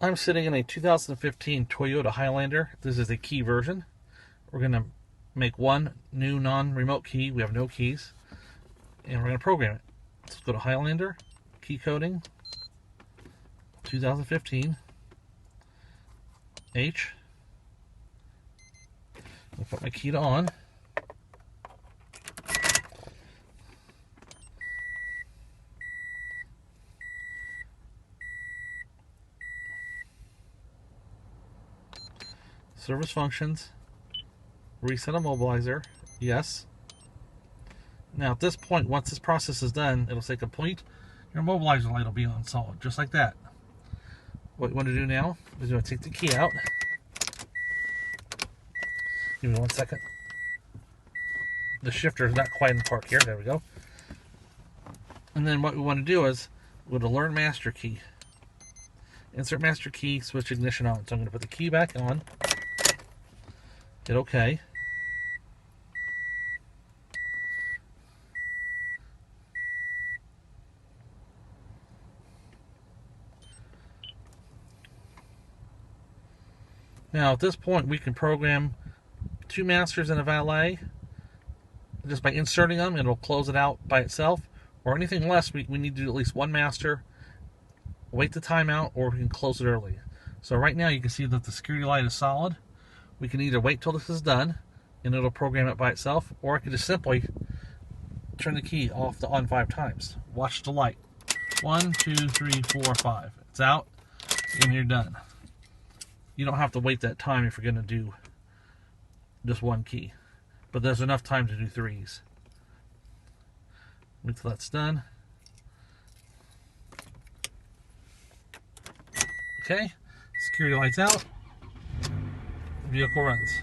I'm sitting in a 2015 Toyota Highlander. This is a key version. We're going to make one new non-remote key. We have no keys. And we're going to program it. Let's go to Highlander, key coding, 2015, H. I'll put my key to on. Service functions, reset immobilizer, yes. Now at this point, once this process is done, it'll say complete. Your immobilizer light will be on solid, just like that. What you want to do now is you want to take the key out. Give me 1 second. The shifter is not quite in park here. There we go. And then what we want to do is go to learn master key. Insert master key, switch ignition on. So I'm going to put the key back on. Hit OK. Now at this point we can program 2 masters and a valet. Just by inserting them, it'll close it out by itself. Or anything less, we need to do at least 1 master, wait the timeout, or we can close it early. So right now you can see that the security light is solid. We can either wait till this is done and it'll program it by itself, or I can just simply turn the key off to on 5 times. Watch the light. 1, 2, 3, 4, 5. It's out and you're done. You don't have to wait that time if you're going to do just 1 key. But there's enough time to do 3s. Wait till that's done. Okay, security lights out. Vehicle runs.